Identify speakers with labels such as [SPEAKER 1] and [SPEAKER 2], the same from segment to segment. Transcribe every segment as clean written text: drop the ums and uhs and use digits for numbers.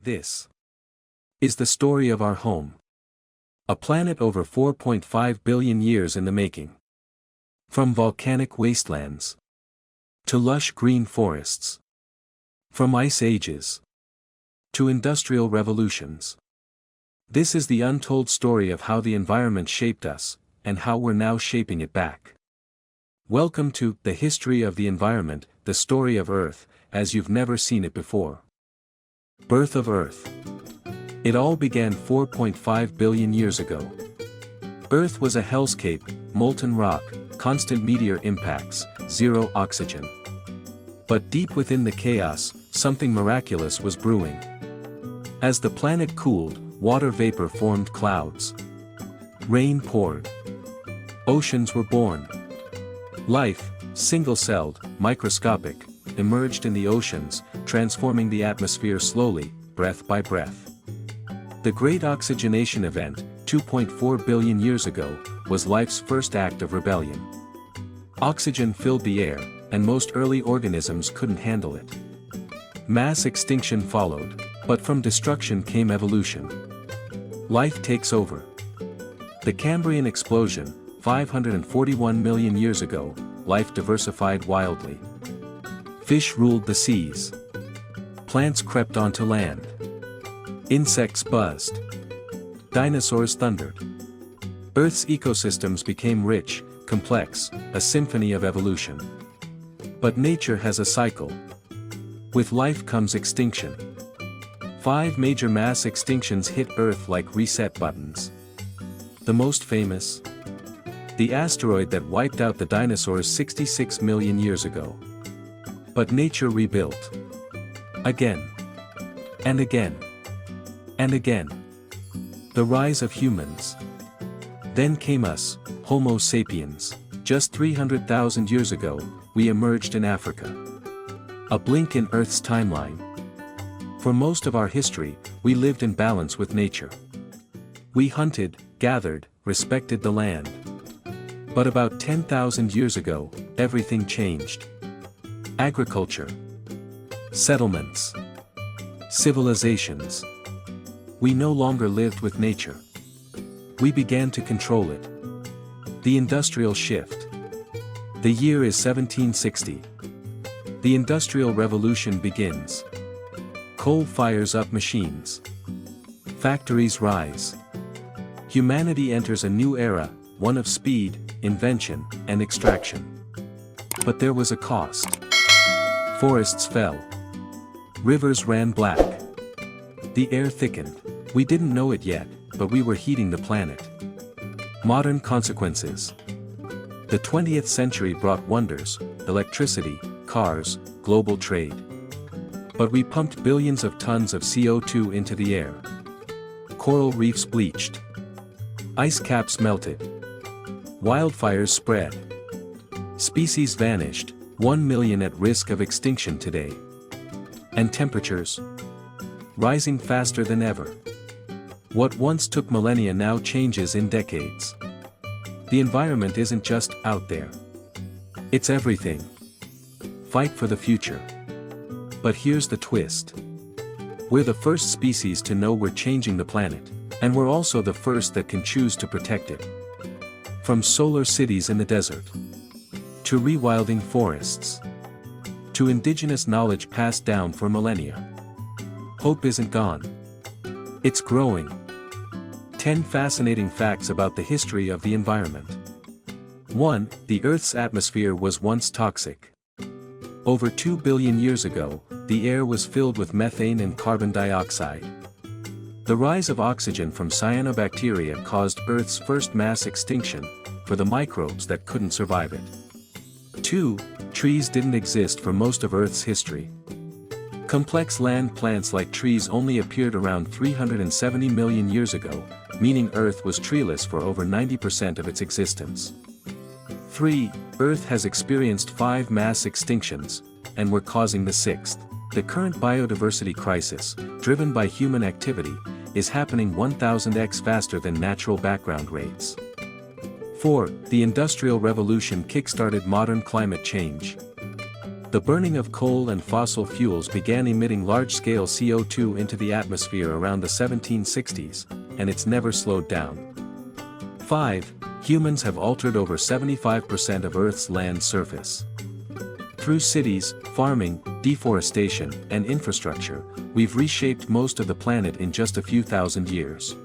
[SPEAKER 1] This is the story of our home. A planet over 4.5 billion years in the making. From volcanic wastelands to lush green forests. From ice ages to industrial revolutions. This is the untold story of how the environment shaped us, and how we're now shaping it back. Welcome to The History of the Environment, the story of Earth, as you've never seen it before. Birth of Earth. It all began 4.5 billion years ago. Earth was a hellscape, molten rock, constant meteor impacts, zero oxygen. But deep within the chaos, something miraculous was brewing. As the planet cooled, water vapor formed clouds. Rain poured. Oceans were born. Life, single-celled, microscopic, emerged in the oceans, transforming the atmosphere slowly, breath by breath. The Great Oxygenation Event, 2.4 billion years ago, was life's first act of rebellion. Oxygen filled the air, and most early organisms couldn't handle it. Mass extinction followed, but from destruction came evolution. Life takes over. The Cambrian explosion, 541 million years ago, life diversified wildly. Fish ruled the seas. Plants crept onto land. Insects buzzed. Dinosaurs thundered. Earth's ecosystems became rich, complex, a symphony of evolution. But nature has a cycle. With life comes extinction. 5 major mass extinctions hit Earth like reset buttons. The most famous? The asteroid that wiped out the dinosaurs 66 million years ago. But nature rebuilt. Again. And again. And again. The rise of humans. Then came us, Homo sapiens. Just 300,000 years ago, we emerged in Africa. A blink in Earth's timeline. For most of our history, we lived in balance with nature. We hunted, gathered, respected the land. But about 10,000 years ago, everything changed. Agriculture. Settlements. Civilizations. We no longer lived with nature. We began to control it. The industrial shift. The year is 1760. The Industrial Revolution begins. Coal fires up machines. Factories rise. Humanity enters a new era, one of speed, invention, and extraction. But there was a cost. Forests fell. Rivers ran black. The air thickened. We didn't know it yet, but we were heating the planet. Modern consequences. The 20th century brought wonders, electricity, cars, global trade. But we pumped billions of tons of CO2 into the air. Coral reefs bleached. Ice caps melted. Wildfires spread. Species vanished, 1 million at risk of extinction today. And temperatures? Rising faster than ever. What once took millennia now changes in decades. The environment isn't just out there. It's everything. Fight for the future. But here's the twist. We're the first species to know we're changing the planet, and we're also the first that can choose to protect it. From solar cities in the desert, to rewilding forests, to indigenous knowledge passed down for millennia. Hope isn't gone. It's growing. 10 fascinating facts about the history of the environment. 1. The Earth's atmosphere was once toxic. Over 2 billion years ago, the air was filled with methane and carbon dioxide. The rise of oxygen from cyanobacteria caused Earth's first mass extinction, for the microbes that couldn't survive it. 2. Trees didn't exist for most of Earth's history. Complex land plants like trees only appeared around 370 million years ago, meaning Earth was treeless for over 90% of its existence. 3. Earth has experienced 5 mass extinctions, and we're causing the 6th. The current biodiversity crisis, driven by human activity, is happening 1000x faster than natural background rates. 4. The Industrial Revolution kick-started modern climate change. The burning of coal and fossil fuels began emitting large-scale CO2 into the atmosphere around the 1760s, and it's never slowed down. 5. Humans have altered over 75% of Earth's land surface. Through cities, farming, deforestation, and infrastructure, we've reshaped most of the planet in just a few thousand years.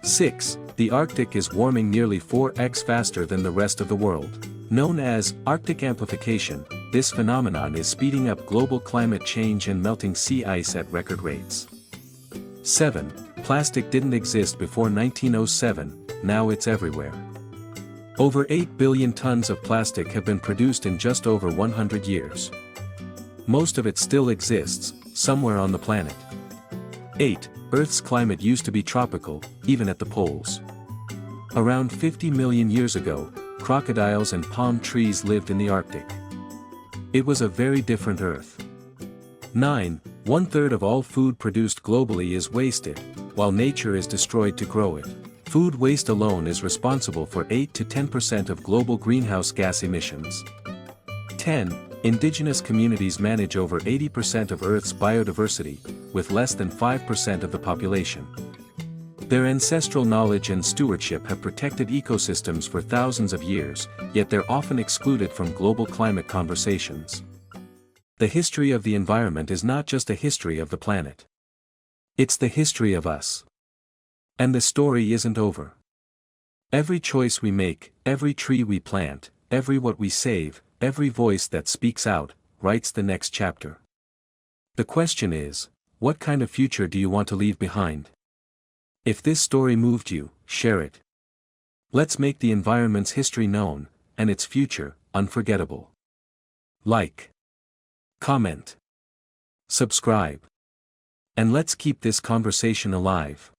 [SPEAKER 1] 6. The Arctic is warming nearly 4x faster than the rest of the world. Known as Arctic amplification, this phenomenon is speeding up global climate change and melting sea ice at record rates. 7. Plastic didn't exist before 1907, now it's everywhere. Over 8 billion tons of plastic have been produced in just over 100 years. Most of it still exists, somewhere on the planet. 8. Earth's climate used to be tropical, even at the poles. Around 50 million years ago, crocodiles and palm trees lived in the Arctic. It was a very different Earth. 9. 1/3 of all food produced globally is wasted, while nature is destroyed to grow it. Food waste alone is responsible for 8 to 10% of global greenhouse gas emissions. 10. Indigenous communities manage over 80% of Earth's biodiversity, with less than 5% of the population. Their ancestral knowledge and stewardship have protected ecosystems for thousands of years, yet they're often excluded from global climate conversations. The history of the environment is not just a history of the planet. It's the history of us. And the story isn't over. Every choice we make, every tree we plant, every what we save, every voice that speaks out, writes the next chapter. The question is, what kind of future do you want to leave behind? If this story moved you, share it. Let's make the environment's history known, and its future, unforgettable. Like. Comment. Subscribe. And let's keep this conversation alive.